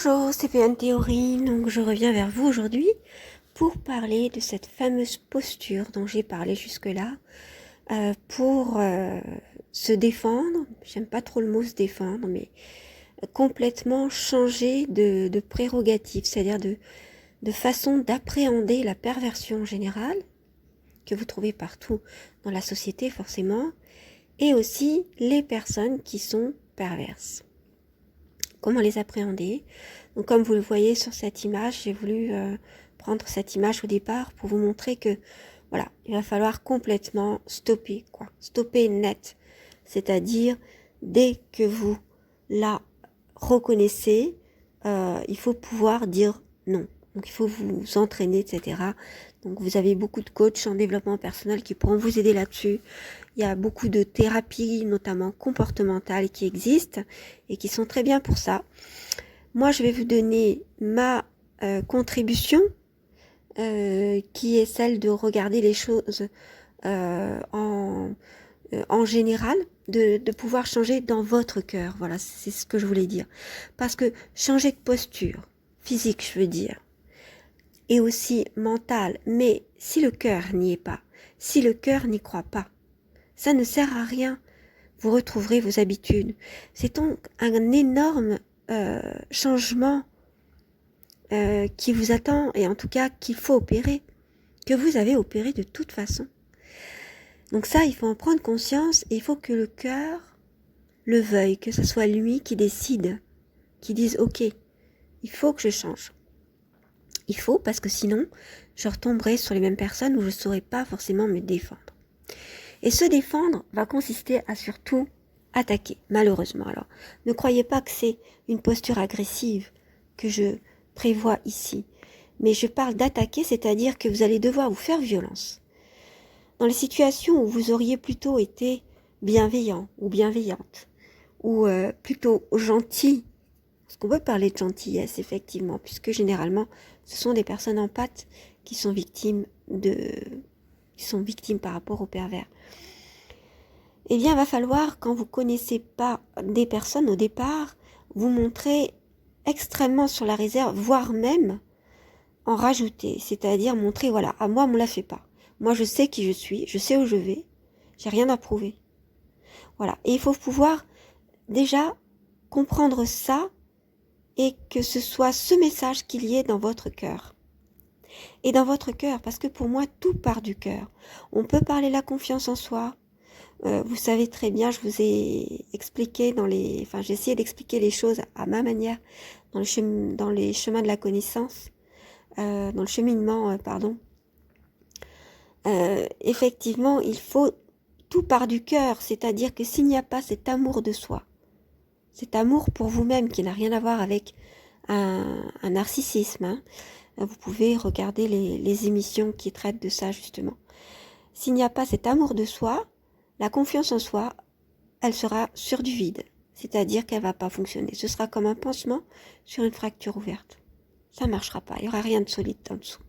Bonjour, c'est PN Théorie, donc je reviens vers vous aujourd'hui pour parler de cette fameuse posture dont j'ai parlé jusque-là, pour se défendre, j'aime pas trop le mot se défendre, mais complètement changer de prérogative, c'est-à-dire de façon d'appréhender la perversion générale, que vous trouvez partout dans la société forcément, et aussi les personnes qui sont perverses. Comment les appréhender? Donc, comme vous le voyez sur cette image, j'ai voulu prendre cette image au départ pour vous montrer que voilà, il va falloir complètement stopper, stopper net. C'est-à-dire, dès que vous la reconnaissez, il faut pouvoir dire non. Donc, il faut vous entraîner, etc. Donc, vous avez beaucoup de coachs en développement personnel qui pourront vous aider là-dessus. Il y a beaucoup de thérapies, notamment comportementales, qui existent et qui sont très bien pour ça. Moi, je vais vous donner ma contribution, qui est celle de regarder les choses en général, de pouvoir changer dans votre cœur. Voilà, c'est ce que je voulais dire. Parce que changer de posture, physique, je veux dire, et aussi mentale, mais si le cœur n'y est pas, si le cœur n'y croit pas, ça ne sert à rien. Vous retrouverez vos habitudes. C'est donc un énorme changement qui vous attend, et en tout cas qu'il faut opérer, que vous avez opéré de toute façon. Donc ça, il faut en prendre conscience, et il faut que le cœur le veuille, que ce soit lui qui décide, qui dise ok, il faut que je change. Il faut, parce que sinon, je retomberai sur les mêmes personnes où je ne saurais pas forcément me défendre. Et se défendre va consister à surtout attaquer, malheureusement. Alors, ne croyez pas que c'est une posture agressive que je prévois ici. Mais je parle d'attaquer, c'est-à-dire que vous allez devoir vous faire violence. Dans les situations où vous auriez plutôt été bienveillant ou bienveillante, ou plutôt gentil, parce qu'on peut parler de gentillesse, effectivement, puisque généralement, ce sont des personnes empathes qui sont victimes par rapport aux pervers. Eh bien, il va falloir, quand vous ne connaissez pas des personnes au départ, vous montrer extrêmement sur la réserve, voire même en rajouter. C'est-à-dire montrer, voilà, à moi, on ne me la fait pas. Moi, je sais qui je suis, je sais où je vais, j'ai rien à prouver. Voilà. Et il faut pouvoir déjà comprendre ça et que ce soit ce message qu'il y ait dans votre cœur. Et dans votre cœur, parce que pour moi, tout part du cœur. On peut parler de la confiance en soi. Vous savez très bien, je vous ai expliqué j'ai essayé d'expliquer les choses à ma manière dans les chemins de la connaissance, dans le cheminement, effectivement, il faut tout part du cœur, c'est-à-dire que s'il n'y a pas cet amour de soi, cet amour pour vous-même qui n'a rien à voir avec un narcissisme, vous pouvez regarder les émissions qui traitent de ça justement. S'il n'y a pas cet amour de soi, la confiance en soi, elle sera sur du vide, c'est-à-dire qu'elle va pas fonctionner. Ce sera comme un pansement sur une fracture ouverte. Ça ne marchera pas, il n'y aura rien de solide en dessous.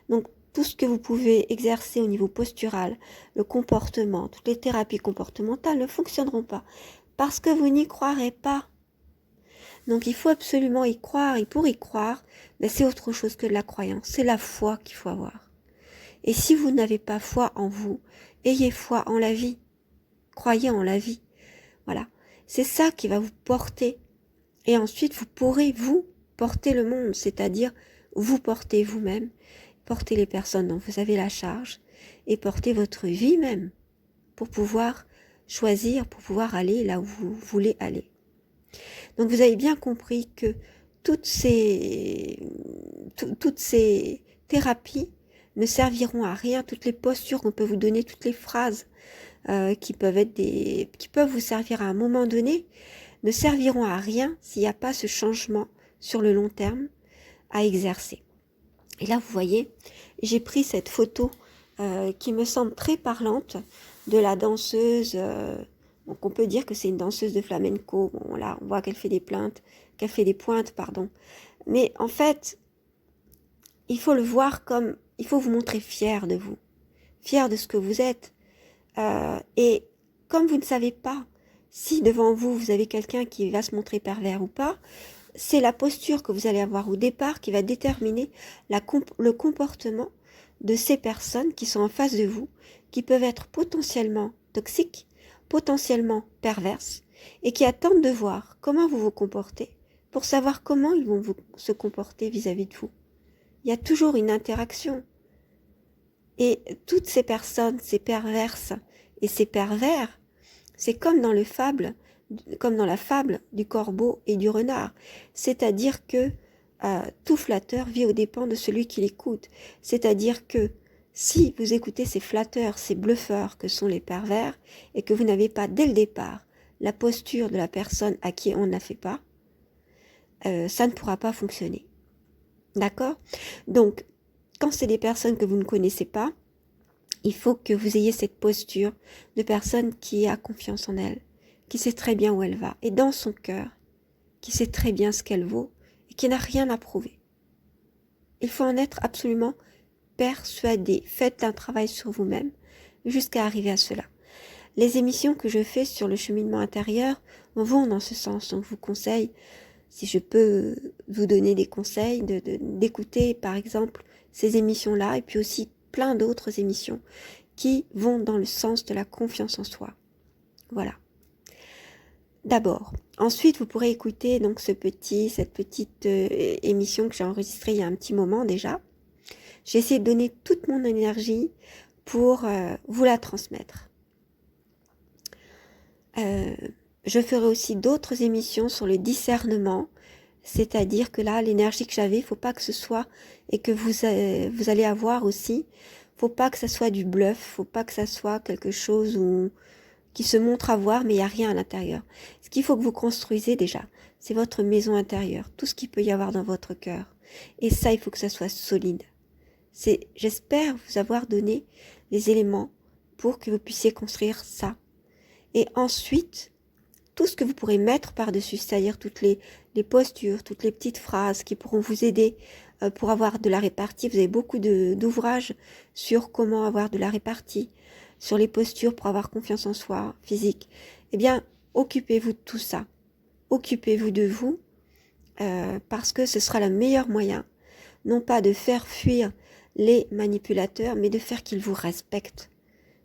Donc, tout ce que vous pouvez exercer au niveau postural, le comportement, toutes les thérapies comportementales ne fonctionneront pas parce que vous n'y croirez pas. Donc, il faut absolument y croire, et pour y croire, c'est autre chose que de la croyance, c'est la foi qu'il faut avoir. Et si vous n'avez pas foi en vous, ayez foi en la vie. Croyez en la vie. Voilà. C'est ça qui va vous porter. Et ensuite, vous pourrez, vous, porter le monde. C'est-à-dire, vous porter vous-même, porter les personnes dont vous avez la charge, et porter votre vie même, pour pouvoir choisir, pour pouvoir aller là où vous voulez aller. Donc, vous avez bien compris que toutes ces thérapies ne serviront à rien, toutes les postures qu'on peut vous donner, toutes les phrases qui peuvent vous servir à un moment donné, ne serviront à rien s'il n'y a pas ce changement sur le long terme à exercer. Et là, vous voyez, j'ai pris cette photo qui me semble très parlante de la danseuse. Donc on peut dire que c'est une danseuse de flamenco. Bon, là, on voit qu'elle fait des pointes, pardon. Mais en fait, il faut le voir comme, il faut vous montrer fier de vous, fier de ce que vous êtes. Et comme vous ne savez pas si devant vous, vous avez quelqu'un qui va se montrer pervers ou pas, c'est la posture que vous allez avoir au départ qui va déterminer le comportement de ces personnes qui sont en face de vous, qui peuvent être potentiellement toxiques, potentiellement perverses, et qui attendent de voir comment vous vous comportez pour savoir comment ils vont se comporter vis-à-vis de vous. Il y a toujours une interaction. Et toutes ces personnes, ces perverses et ces pervers, c'est comme dans la fable du corbeau et du renard. C'est-à-dire que tout flatteur vit aux dépens de celui qui l'écoute. C'est-à-dire que si vous écoutez ces flatteurs, ces bluffeurs que sont les pervers, et que vous n'avez pas dès le départ la posture de la personne à qui on n'a fait pas, ça ne pourra pas fonctionner. D'accord? Donc, quand c'est des personnes que vous ne connaissez pas, il faut que vous ayez cette posture de personne qui a confiance en elle, qui sait très bien où elle va, et dans son cœur, qui sait très bien ce qu'elle vaut, et qui n'a rien à prouver. Il faut en être absolument persuadé. Faites un travail sur vous-même jusqu'à arriver à cela. Les émissions que je fais sur le cheminement intérieur vont dans ce sens, donc je vous conseille, si je peux vous donner des conseils, d'écouter par exemple ces émissions-là, et puis aussi plein d'autres émissions qui vont dans le sens de la confiance en soi. Voilà. D'abord. Ensuite, vous pourrez écouter donc cette petite émission que j'ai enregistrée il y a un petit moment déjà. J'ai essayé de donner toute mon énergie pour vous la transmettre. Je ferai aussi d'autres émissions sur le discernement, c'est-à-dire que là, l'énergie que j'avais, il ne faut pas que ce soit, et que vous allez avoir aussi, faut pas que ça soit du bluff, faut pas que ça soit quelque chose qui se montre à voir, mais il n'y a rien à l'intérieur. Ce qu'il faut que vous construisez déjà, c'est votre maison intérieure, tout ce qu'il peut y avoir dans votre cœur. Et ça, il faut que ça soit solide. J'espère vous avoir donné les éléments pour que vous puissiez construire ça. Et ensuite, tout ce que vous pourrez mettre par-dessus, c'est-à-dire toutes les postures, toutes les petites phrases qui pourront vous aider pour avoir de la répartie. Vous avez beaucoup d'ouvrages sur comment avoir de la répartie, sur les postures pour avoir confiance en soi, physique. Eh bien, occupez-vous de tout ça. Occupez-vous de vous parce que ce sera le meilleur moyen, non pas de faire fuir les manipulateurs, mais de faire qu'ils vous respectent.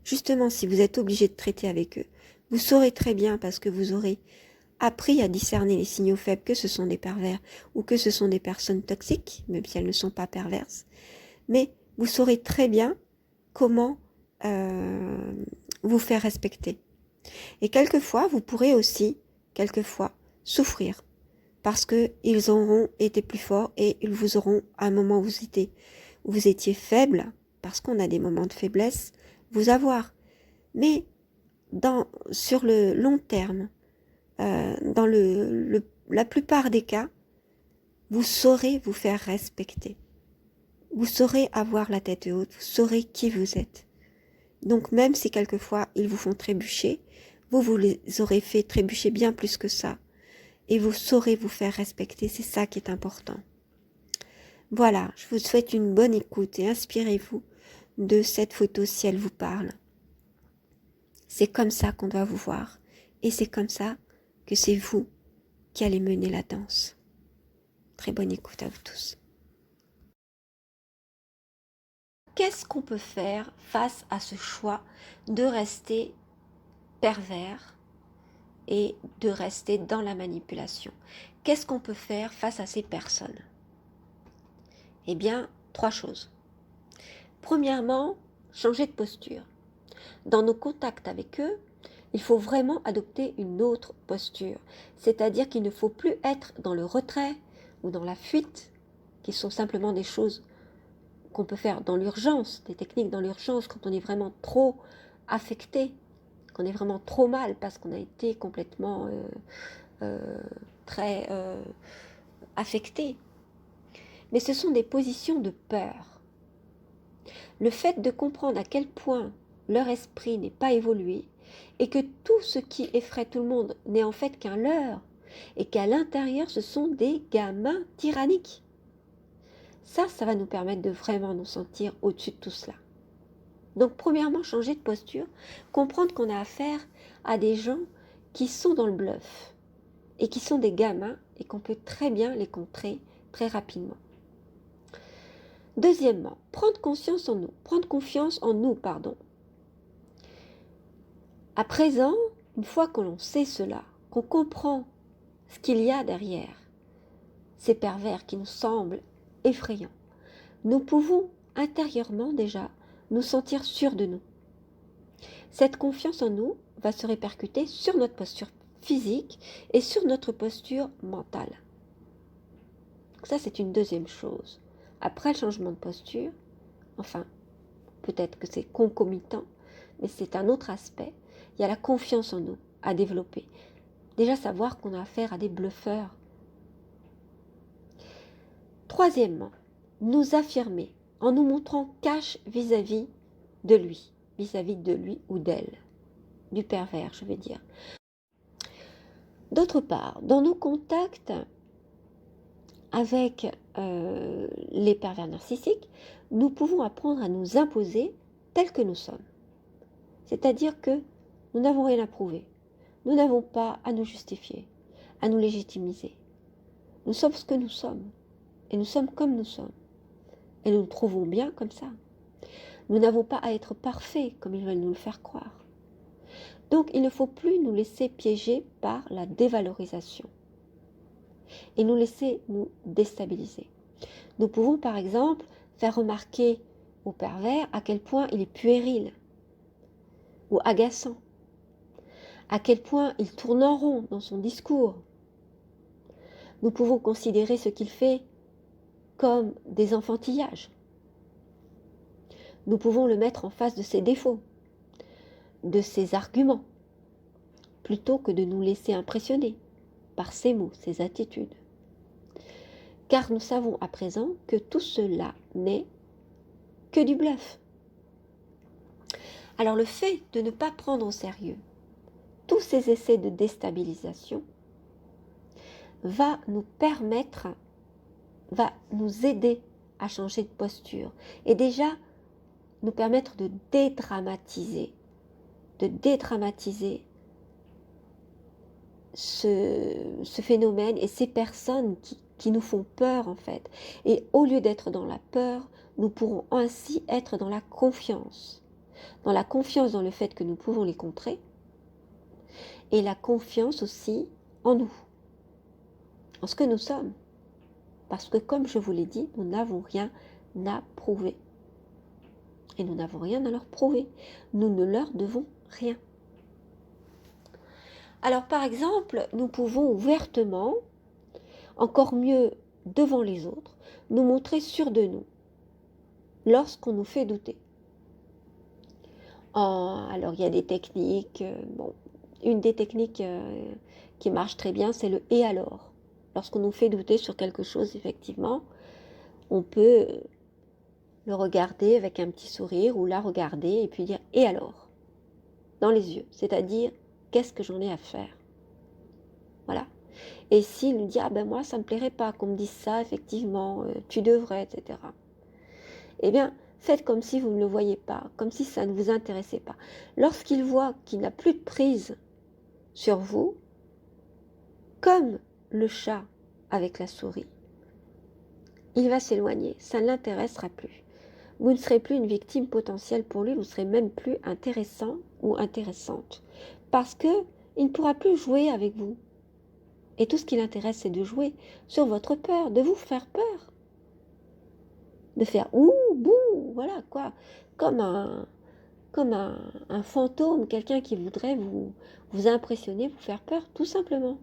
Justement, si vous êtes obligé de traiter avec eux, vous saurez très bien, parce que vous aurez appris à discerner les signaux faibles, que ce sont des pervers ou que ce sont des personnes toxiques, même si elles ne sont pas perverses. Mais vous saurez très bien comment vous faire respecter. Et quelquefois, vous pourrez aussi, souffrir, parce qu'ils auront été plus forts et ils vous auront, à un moment où vous étiez faible, parce qu'on a des moments de faiblesse, vous avoir. Mais sur le long terme, dans la plupart des cas, vous saurez vous faire respecter. Vous saurez avoir la tête haute, vous saurez qui vous êtes. Donc même si quelquefois ils vous font trébucher, vous les aurez fait trébucher bien plus que ça. Et vous saurez vous faire respecter, c'est ça qui est important. Voilà, je vous souhaite une bonne écoute et inspirez-vous de cette photo si elle vous parle. C'est comme ça qu'on doit vous voir. Et c'est comme ça que c'est vous qui allez mener la danse. Très bonne écoute à vous tous. Qu'est-ce qu'on peut faire face à ce choix de rester pervers et de rester dans la manipulation? Qu'est-ce qu'on peut faire face à ces personnes? Eh bien, 3 choses. Premièrement, changer de posture. Dans nos contacts avec eux, il faut vraiment adopter une autre posture. C'est-à-dire qu'il ne faut plus être dans le retrait ou dans la fuite, qui sont simplement des choses qu'on peut faire dans l'urgence, des techniques dans l'urgence, quand on est vraiment trop affecté, qu'on est vraiment trop mal parce qu'on a été complètement très affecté. Mais ce sont des positions de peur. Le fait de comprendre à quel point leur esprit n'est pas évolué et que tout ce qui effraie tout le monde n'est en fait qu'un leurre et qu'à l'intérieur ce sont des gamins tyranniques. Ça va nous permettre de vraiment nous sentir au-dessus de tout cela. Donc premièrement, changer de posture, comprendre qu'on a affaire à des gens qui sont dans le bluff. et qui sont des gamins et qu'on peut très bien les contrer très rapidement. Deuxièmement, prendre confiance en nous. À présent, une fois que l'on sait cela, qu'on comprend ce qu'il y a derrière ces pervers qui nous semblent effrayants, nous pouvons intérieurement déjà nous sentir sûrs de nous. Cette confiance en nous va se répercuter sur notre posture physique et sur notre posture mentale. Donc ça, c'est une deuxième chose. Après le changement de posture, enfin, peut-être que c'est concomitant, mais c'est un autre aspect. Il y a la confiance en nous à développer. Déjà savoir qu'on a affaire à des bluffeurs. Troisièmement, nous affirmer en nous montrant cash vis-à-vis de lui ou d'elle, du pervers, je veux dire. D'autre part, dans nos contacts avec les pervers narcissiques, nous pouvons apprendre à nous imposer tels que nous sommes. C'est-à-dire que nous n'avons rien à prouver. Nous n'avons pas à nous justifier, à nous légitimiser. Nous sommes ce que nous sommes. Et nous sommes comme nous sommes. Et nous nous trouvons bien comme ça. Nous n'avons pas à être parfaits comme ils veulent nous le faire croire. Donc il ne faut plus nous laisser piéger par la dévalorisation. Et nous laisser nous déstabiliser. Nous pouvons par exemple faire remarquer au pervers à quel point il est puéril ou agaçant, à quel point il tourne en rond dans son discours. Nous pouvons considérer ce qu'il fait comme des enfantillages. Nous pouvons le mettre en face de ses défauts, de ses arguments, plutôt que de nous laisser impressionner par ses mots, ses attitudes. Car nous savons à présent que tout cela n'est que du bluff. Alors le fait de ne pas prendre au sérieux tous ces essais de déstabilisation va nous aider à changer de posture et déjà nous permettre de dédramatiser ce phénomène et ces personnes qui nous font peur en fait. Et au lieu d'être dans la peur, nous pourrons ainsi être dans la confiance dans le fait que nous pouvons les contrer et la confiance aussi en nous, en ce que nous sommes. Parce que comme je vous l'ai dit, nous n'avons rien à prouver. Et nous n'avons rien à leur prouver. Nous ne leur devons rien. Alors par exemple, nous pouvons ouvertement, encore mieux devant les autres, nous montrer sûrs de nous lorsqu'on nous fait douter. Alors il y a des techniques, une des techniques qui marche très bien, c'est le « et alors ». Lorsqu'on nous fait douter sur quelque chose, effectivement, on peut le regarder avec un petit sourire ou la regarder et puis dire « et alors ?» dans les yeux, c'est-à-dire « qu'est-ce que j'en ai à faire ?» Voilà. Et s'il nous dit « ah ben moi ça me plairait pas qu'on me dise ça, effectivement, tu devrais, etc. » Eh bien, faites comme si vous ne le voyez pas, comme si ça ne vous intéressait pas. Lorsqu'il voit qu'il n'a plus de prise sur vous, comme le chat avec la souris, il va s'éloigner, ça ne l'intéressera plus. Vous ne serez plus une victime potentielle pour lui, vous ne serez même plus intéressant ou intéressante. Parce qu'il ne pourra plus jouer avec vous. Et tout ce qui l'intéresse, c'est de jouer sur votre peur, de vous faire peur. De faire ouh, bouh, voilà quoi, comme un fantôme, quelqu'un qui voudrait vous impressionner, vous faire peur, tout simplement.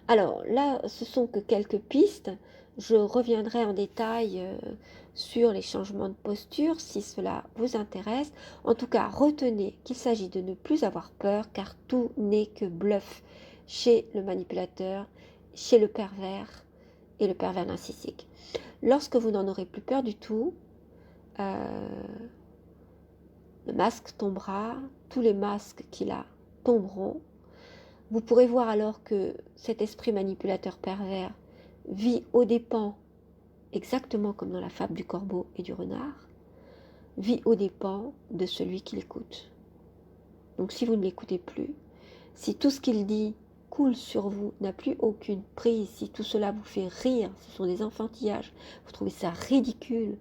Alors là, ce sont que quelques pistes. Je reviendrai en détail sur les changements de posture si cela vous intéresse. En tout cas, retenez qu'il s'agit de ne plus avoir peur car tout n'est que bluff chez le manipulateur, chez le pervers et le pervers narcissique. Lorsque vous n'en aurez plus peur du tout, le masque tombera, tous les masques qu'il a tomberont. Vous pourrez voir alors que cet esprit manipulateur pervers vit aux dépens, exactement comme dans la fable du corbeau et du renard, vit aux dépens de celui qui l'écoute. Donc si vous ne l'écoutez plus, si tout ce qu'il dit coule sur vous n'a plus aucune prise, si tout cela vous fait rire, ce sont des enfantillages, vous trouvez ça ridicule,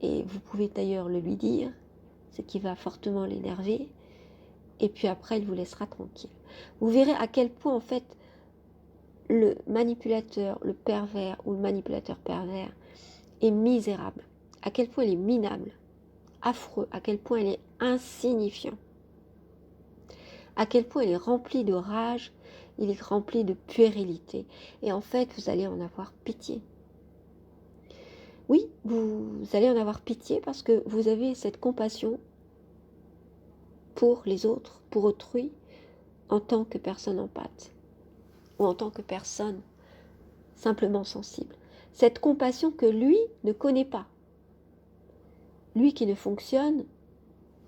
et vous pouvez d'ailleurs le lui dire, ce qui va fortement l'énerver, et puis après il vous laissera tranquille. Vous verrez à quel point en fait le manipulateur, le pervers ou le manipulateur pervers est misérable, à quel point il est minable, affreux, à quel point il est insignifiant, à quel point il est rempli de rage, il est rempli de puérilité. Et en fait, vous allez en avoir pitié. Oui, vous allez en avoir pitié parce que vous avez cette compassion pour les autres, pour autrui, en tant que personne empathique ou en tant que personne simplement sensible. Cette compassion que lui ne connaît pas. Lui qui ne fonctionne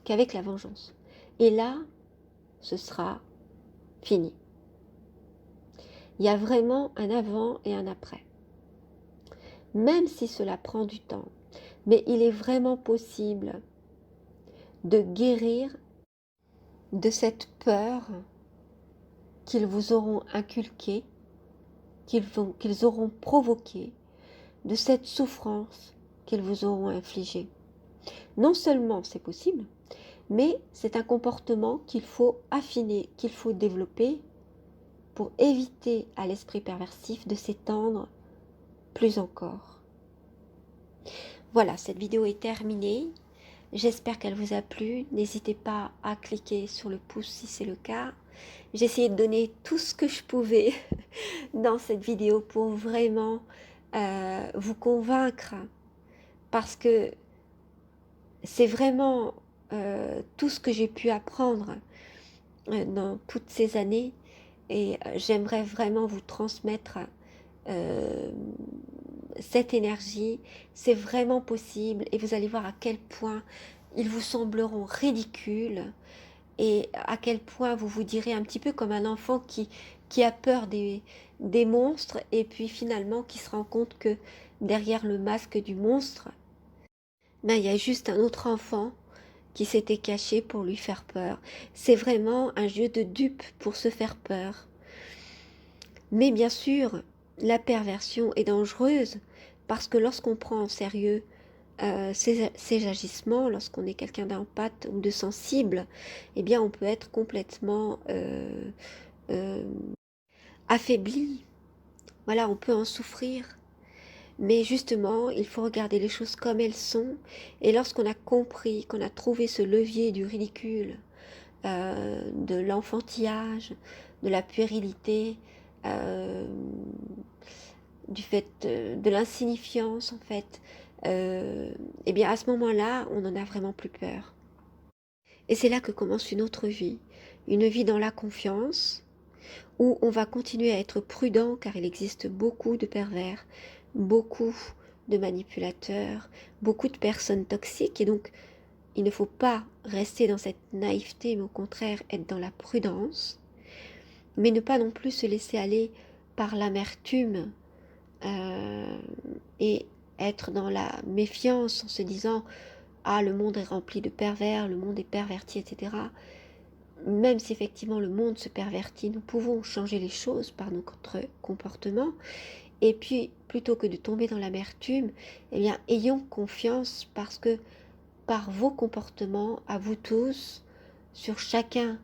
qu'avec la vengeance. Et là, ce sera fini. Il y a vraiment un avant et un après. Même si cela prend du temps, mais il est vraiment possible de guérir de cette peur qu'ils vous auront inculquée, qu'ils auront provoquée, de cette souffrance qu'ils vous auront infligée. Non seulement c'est possible, mais c'est un comportement qu'il faut affiner, qu'il faut développer pour éviter à l'esprit perversif de s'étendre plus encore. Voilà, cette vidéo est terminée. J'espère qu'elle vous a plu. N'hésitez pas à cliquer sur le pouce si c'est le cas. J'ai essayé de donner tout ce que je pouvais dans cette vidéo pour vraiment vous convaincre, parce que c'est vraiment tout ce que j'ai pu apprendre dans toutes ces années, et j'aimerais vraiment vous transmettre cette énergie. C'est vraiment possible, et vous allez voir à quel point ils vous sembleront ridicules, et à quel point vous vous direz un petit peu comme un enfant qui a peur des monstres, et puis finalement qui se rend compte que derrière le masque du monstre, ben, il y a juste un autre enfant qui s'était caché pour lui faire peur. C'est vraiment un jeu de dupe pour se faire peur. Mais bien sûr, la perversion est dangereuse, parce que lorsqu'on prend en sérieux ces agissements, lorsqu'on est quelqu'un d'empathique ou de sensible, eh bien on peut être complètement affaibli. Voilà, on peut en souffrir. Mais justement, il faut regarder les choses comme elles sont. Et lorsqu'on a compris, qu'on a trouvé ce levier du ridicule, de l'enfantillage, de la puérilité, du fait de l'insignifiance en fait, et bien à ce moment-là, on n'en a vraiment plus peur. Et c'est là que commence une autre vie, une vie dans la confiance, où on va continuer à être prudent, car il existe beaucoup de pervers, beaucoup de manipulateurs, beaucoup de personnes toxiques, et donc il ne faut pas rester dans cette naïveté, mais au contraire être dans la prudence, mais ne pas non plus se laisser aller par l'amertume et être dans la méfiance en se disant « Ah, le monde est rempli de pervers, le monde est perverti, etc. » Même si effectivement le monde se pervertit, nous pouvons changer les choses par notre comportement. Et puis, plutôt que de tomber dans l'amertume, eh bien, ayons confiance, parce que par vos comportements, à vous tous, sur chacun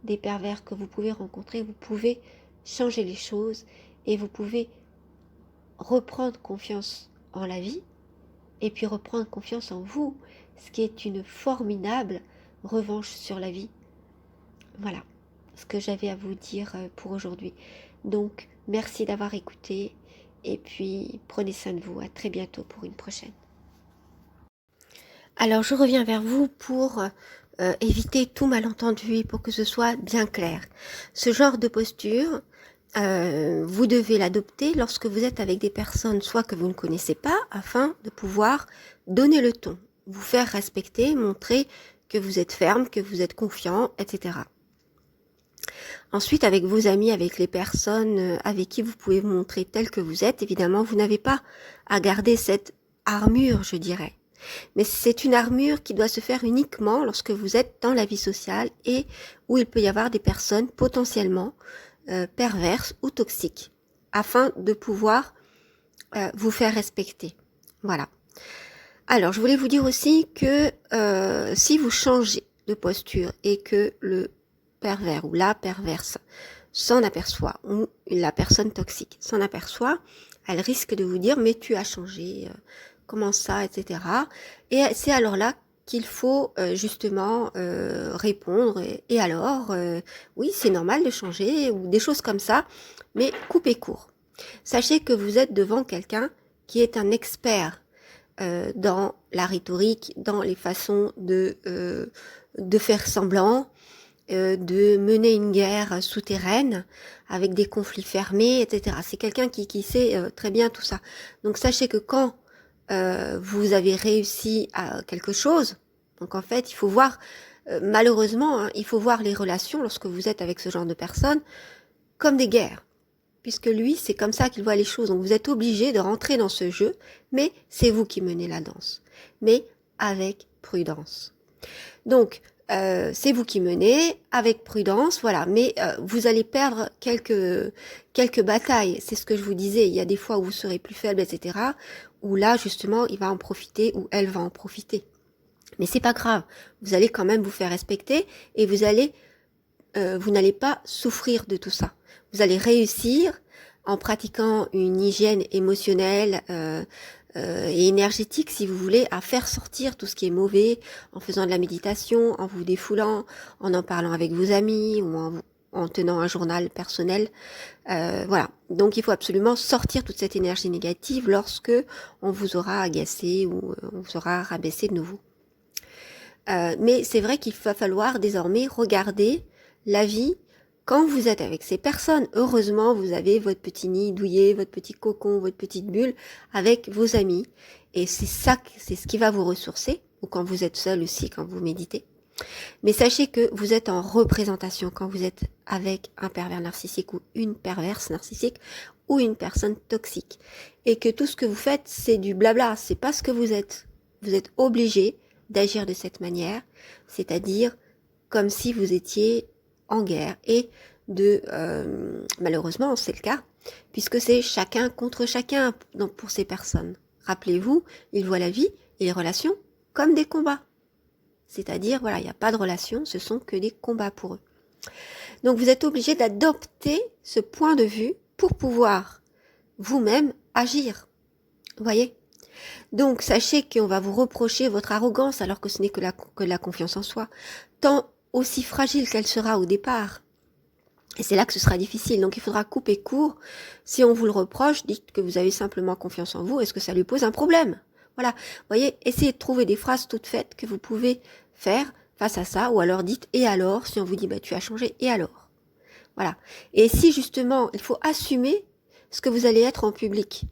des pervers que vous pouvez rencontrer, vous pouvez changer les choses, et vous pouvez reprendre confiance en la vie, et puis reprendre confiance en vous, ce qui est une formidable revanche sur la vie. Voilà ce que j'avais à vous dire pour aujourd'hui. Donc, merci d'avoir écouté, et puis prenez soin de vous. À très bientôt pour une prochaine. Alors, je reviens vers vous pour éviter tout malentendu et pour que ce soit bien clair. Ce genre de posture, vous devez l'adopter lorsque vous êtes avec des personnes soit que vous ne connaissez pas, afin de pouvoir donner le ton, vous faire respecter, montrer que vous êtes ferme, que vous êtes confiant, etc. Ensuite, avec vos amis, avec les personnes avec qui vous pouvez vous montrer tel que vous êtes, évidemment, vous n'avez pas à garder cette armure, je dirais. Mais c'est une armure qui doit se faire uniquement lorsque vous êtes dans la vie sociale, et où il peut y avoir des personnes potentiellement perverse ou toxique, afin de pouvoir vous faire respecter. Voilà. Alors, je voulais vous dire aussi que si vous changez de posture et que le pervers ou la perverse s'en aperçoit, ou la personne toxique s'en aperçoit, elle risque de vous dire « mais tu as changé, comment ça, etc. » Et c'est alors là qu'il faut justement répondre « et alors, oui, c'est normal de changer » ou des choses comme ça, mais coupez court. Sachez que vous êtes devant quelqu'un qui est un expert dans la rhétorique, dans les façons de faire semblant, de mener une guerre souterraine avec des conflits fermés, etc. C'est quelqu'un qui sait très bien tout ça. Donc sachez que quand vous avez réussi à quelque chose, donc en fait il faut voir, malheureusement, hein, il faut voir les relations lorsque vous êtes avec ce genre de personnes comme des guerres. Puisque lui, c'est comme ça qu'il voit les choses. Donc vous êtes obligé de rentrer dans ce jeu, mais c'est vous qui menez la danse. Mais avec prudence. Donc, c'est vous qui menez, avec prudence, voilà. Mais vous allez perdre quelques batailles. C'est ce que je vous disais. Il y a des fois où vous serez plus faible, etc. Où là, justement, il va en profiter, ou elle va en profiter. Mais c'est pas grave. Vous allez quand même vous faire respecter et vous n'allez pas souffrir de tout ça. Vous allez réussir en pratiquant une hygiène émotionnelle et énergétique, si vous voulez, à faire sortir tout ce qui est mauvais, en faisant de la méditation, en vous défoulant, en parlant avec vos amis ou en tenant un journal personnel. Voilà. Donc il faut absolument sortir toute cette énergie négative lorsque on vous aura agacé ou on vous aura rabaissé de nouveau. Mais c'est vrai qu'il va falloir désormais regarder la vie quand vous êtes avec ces personnes. Heureusement, vous avez votre petit nid douillet, votre petit cocon, votre petite bulle avec vos amis. Et c'est ça, c'est ce qui va vous ressourcer, ou quand vous êtes seul aussi, quand vous méditez. Mais sachez que vous êtes en représentation quand vous êtes avec un pervers narcissique ou une perverse narcissique ou une personne toxique. Et que tout ce que vous faites, c'est du blabla, c'est pas ce que vous êtes. Vous êtes obligé d'agir de cette manière, c'est-à-dire comme si vous étiez en guerre et malheureusement c'est le cas puisque c'est chacun contre chacun donc pour ces personnes. Rappelez-vous, ils voient la vie et les relations comme des combats, c'est-à-dire voilà, il n'y a pas de relation, ce sont que des combats pour eux. Donc vous êtes obligé d'adopter ce point de vue pour pouvoir vous-même agir, vous voyez. Donc sachez qu'on va vous reprocher votre arrogance alors que ce n'est que la confiance en soi, tant aussi fragile qu'elle sera au départ. Et c'est là que ce sera difficile. Donc il faudra couper court. Si on vous le reproche, dites que vous avez simplement confiance en vous. Est-ce que ça lui pose un problème? Voilà. Vous voyez, essayez de trouver des phrases toutes faites que vous pouvez faire face à ça. Ou alors dites « et alors ?» si on vous dit bah, « tu as changé, et alors ?» Voilà. Et si justement, il faut assumer ce que vous allez être en public.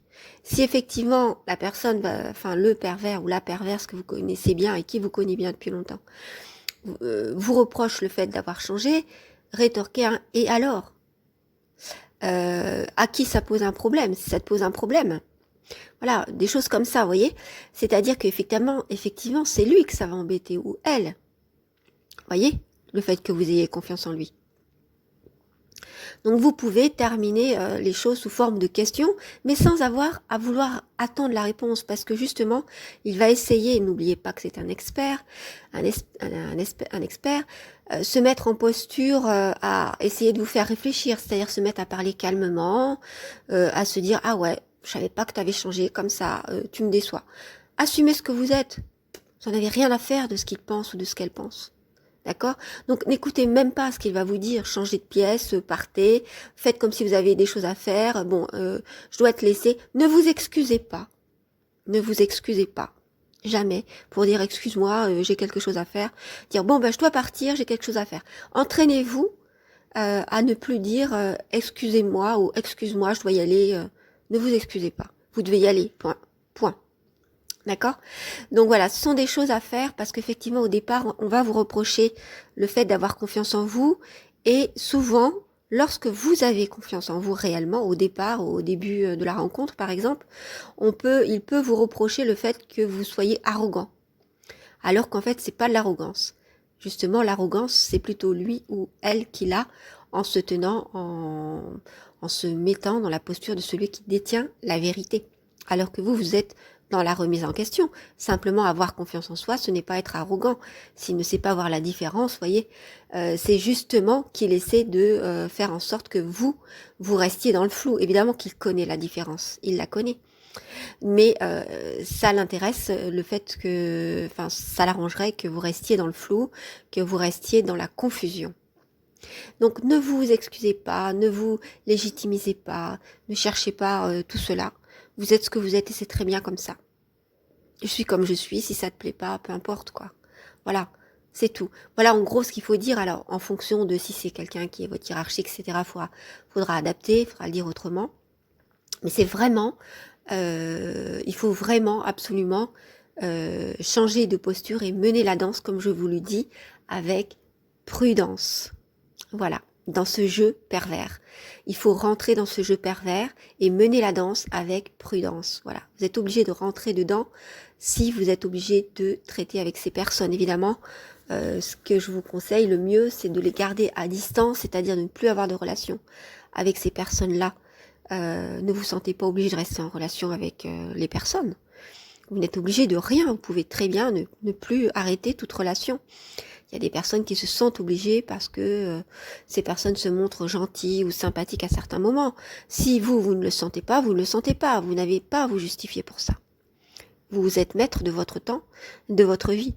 Si effectivement la personne, enfin le pervers ou la perverse que vous connaissez bien et qui vous connaît bien depuis longtemps, vous reproche le fait d'avoir changé, rétorquez un « et alors ?» à qui ça pose un problème, si ça te pose un problème. Voilà, des choses comme ça, vous voyez. C'est-à-dire qu'effectivement, c'est lui que ça va embêter, ou elle. Vous voyez, le fait que vous ayez confiance en lui. Donc vous pouvez terminer les choses sous forme de questions, mais sans avoir à vouloir attendre la réponse, parce que justement, il va essayer, n'oubliez pas que c'est un expert, se mettre en posture à essayer de vous faire réfléchir, c'est-à-dire se mettre à parler calmement, à se dire « Ah ouais, je savais pas que tu avais changé comme ça, tu me déçois. » Assumez ce que vous êtes, vous n'en avez rien à faire de ce qu'il pense ou de ce qu'elle pense. D'accord? Donc n'écoutez même pas ce qu'il va vous dire, changez de pièce, partez, faites comme si vous avez des choses à faire, bon, je dois te laisser. Ne vous excusez pas, jamais, pour dire excuse-moi, j'ai quelque chose à faire, dire bon ben je dois partir, j'ai quelque chose à faire. Entraînez-vous à ne plus dire excusez-moi ou excuse-moi, je dois y aller, ne vous excusez pas, vous devez y aller, point. D'accord? Donc voilà, ce sont des choses à faire parce qu'effectivement au départ, on va vous reprocher le fait d'avoir confiance en vous et souvent, lorsque vous avez confiance en vous réellement, au départ, au début de la rencontre par exemple, il peut vous reprocher le fait que vous soyez arrogant. Alors qu'en fait, c'est pas de l'arrogance. Justement, l'arrogance, c'est plutôt lui ou elle qui l'a en se tenant, en se mettant dans la posture de celui qui détient la vérité. Alors que vous êtes dans la remise en question. Simplement avoir confiance en soi, ce n'est pas être arrogant. S'il ne sait pas voir la différence, voyez, c'est justement qu'il essaie de faire en sorte que vous restiez dans le flou. Évidemment qu'il connaît la différence, il la connaît. Mais ça l'intéresse le fait que, enfin, ça l'arrangerait que vous restiez dans le flou, que vous restiez dans la confusion. Donc ne vous excusez pas, ne vous légitimisez pas, ne cherchez pas tout cela. Vous êtes ce que vous êtes et c'est très bien comme ça. Je suis comme je suis, si ça te plaît pas, peu importe quoi. Voilà, c'est tout. Voilà en gros ce qu'il faut dire. Alors en fonction de si c'est quelqu'un qui est votre hiérarchie, etc., faudra adapter, faudra le dire autrement. Mais c'est vraiment, il faut vraiment absolument changer de posture et mener la danse, comme je vous le dis, avec prudence. Voilà, dans ce jeu pervers. Il faut rentrer dans ce jeu pervers et mener la danse avec prudence. Voilà, vous êtes obligé de rentrer dedans si vous êtes obligé de traiter avec ces personnes. Évidemment, ce que je vous conseille, le mieux, c'est de les garder à distance, c'est-à-dire de ne plus avoir de relation avec ces personnes-là. Ne vous sentez pas obligé de rester en relation avec les personnes. Vous n'êtes obligé de rien, vous pouvez très bien ne plus arrêter toute relation. Il y a des personnes qui se sentent obligées parce que ces personnes se montrent gentilles ou sympathiques à certains moments. Si vous ne le sentez pas, vous ne le sentez pas. Vous n'avez pas à vous justifier pour ça. Vous êtes maître de votre temps, de votre vie.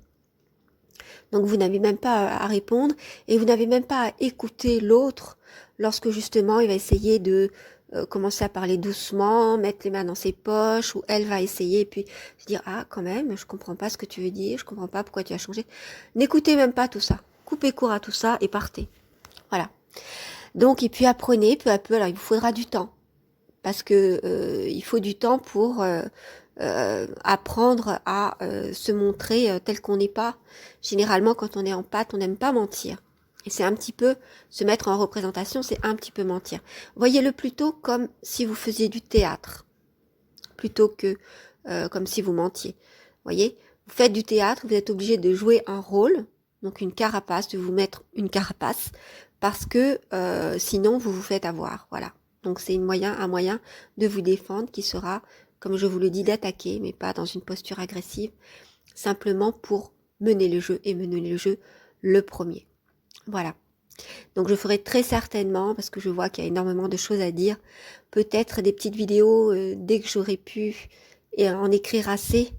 Donc vous n'avez même pas à répondre et vous n'avez même pas à écouter l'autre lorsque justement il va essayer de commencer à parler doucement, mettre les mains dans ses poches, ou elle va essayer et puis se dire ah quand même je comprends pas ce que tu veux dire, je comprends pas pourquoi tu as changé. N'écoutez même pas tout ça, coupez court à tout ça et partez. Voilà. Donc et puis apprenez peu à peu. Alors il vous faudra du temps parce que il faut du temps pour apprendre à se montrer tel qu'on n'est pas. Généralement quand on est en pâte, on n'aime pas mentir. Et c'est un petit peu, se mettre en représentation, c'est un petit peu mentir. Voyez-le plutôt comme si vous faisiez du théâtre, plutôt que comme si vous mentiez. Voyez, vous faites du théâtre, vous êtes obligé de jouer un rôle, donc une carapace, de vous mettre une carapace, parce que sinon vous vous faites avoir. Voilà. Donc c'est un moyen de vous défendre qui sera, comme je vous le dis, d'attaquer, mais pas dans une posture agressive, simplement pour mener le jeu et mener le jeu le premier. Voilà. Donc je ferai très certainement, parce que je vois qu'il y a énormément de choses à dire, peut-être des petites vidéos dès que j'aurai pu et en écrire assez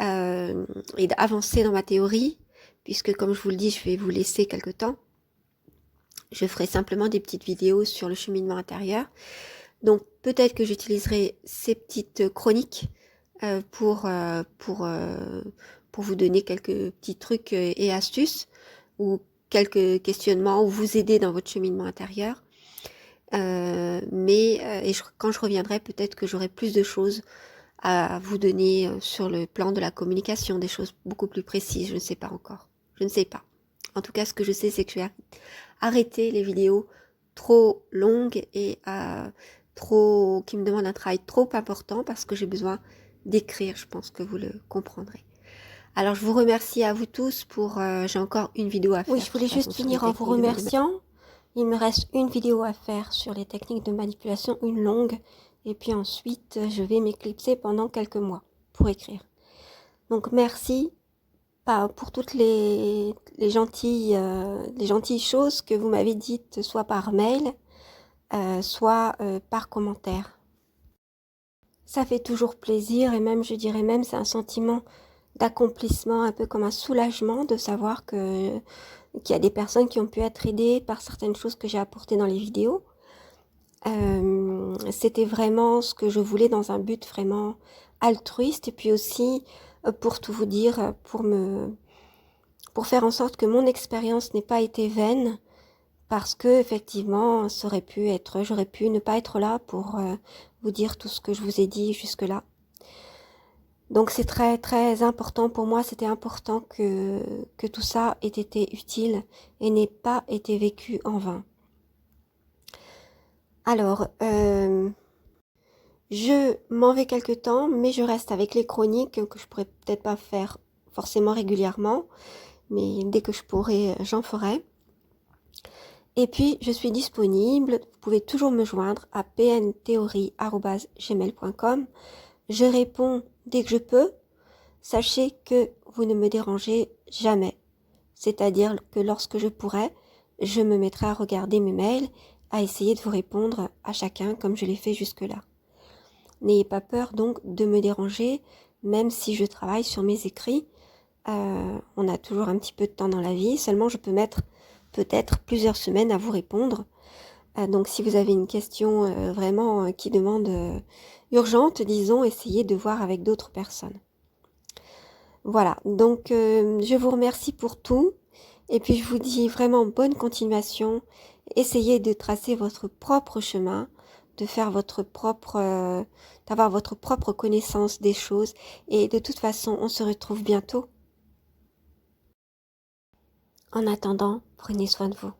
et d'avancer dans ma théorie, puisque comme je vous le dis, je vais vous laisser quelque temps. Je ferai simplement des petites vidéos sur le cheminement intérieur. Donc peut-être que j'utiliserai ces petites chroniques pour vous donner quelques petits trucs et astuces ou quelques questionnements ou vous aider dans votre cheminement intérieur. Quand je reviendrai, peut-être que j'aurai plus de choses à vous donner sur le plan de la communication, des choses beaucoup plus précises, je ne sais pas encore. Je ne sais pas. En tout cas, ce que je sais, c'est que je vais arrêter les vidéos trop longues et qui me demandent un travail trop important parce que j'ai besoin d'écrire, je pense que vous le comprendrez. Alors je vous remercie à vous tous pour... j'ai encore une vidéo à faire. Oui, je voulais juste finir en vous remerciant. Il me reste une vidéo à faire sur les techniques de manipulation, une longue. Et puis ensuite, je vais m'éclipser pendant quelques mois pour écrire. Donc merci pour toutes les gentilles choses que vous m'avez dites, soit par mail, soit par commentaire. Ça fait toujours plaisir et même, je dirais même, c'est un sentiment d'accomplissement, un peu comme un soulagement de savoir qu'il y a des personnes qui ont pu être aidées par certaines choses que j'ai apportées dans les vidéos. C'était vraiment ce que je voulais dans un but vraiment altruiste et puis aussi, pour tout vous dire, pour faire en sorte que mon expérience n'ait pas été vaine, parce que effectivement, j'aurais pu ne pas être là pour vous dire tout ce que je vous ai dit jusque-là. Donc c'est très très important pour moi, c'était important que tout ça ait été utile et n'ait pas été vécu en vain. Alors, je m'en vais quelque temps, mais je reste avec les chroniques que je pourrais peut-être pas faire forcément régulièrement, mais dès que je pourrai, j'en ferai. Et puis, je suis disponible. Vous pouvez toujours me joindre à pntheorie@gmail.com. Je réponds dès que je peux. Sachez que vous ne me dérangez jamais. C'est-à-dire que lorsque je pourrai, je me mettrai à regarder mes mails, à essayer de vous répondre à chacun comme je l'ai fait jusque-là. N'ayez pas peur donc de me déranger, même si je travaille sur mes écrits. On a toujours un petit peu de temps dans la vie, seulement je peux mettre peut-être plusieurs semaines à vous répondre. Donc si vous avez une question vraiment qui demande urgente, disons, essayez de voir avec d'autres personnes. Voilà, donc je vous remercie pour tout. Et puis je vous dis vraiment bonne continuation. Essayez de tracer votre propre chemin, de faire votre propre, d'avoir votre propre connaissance des choses. Et de toute façon, on se retrouve bientôt. En attendant, prenez soin de vous.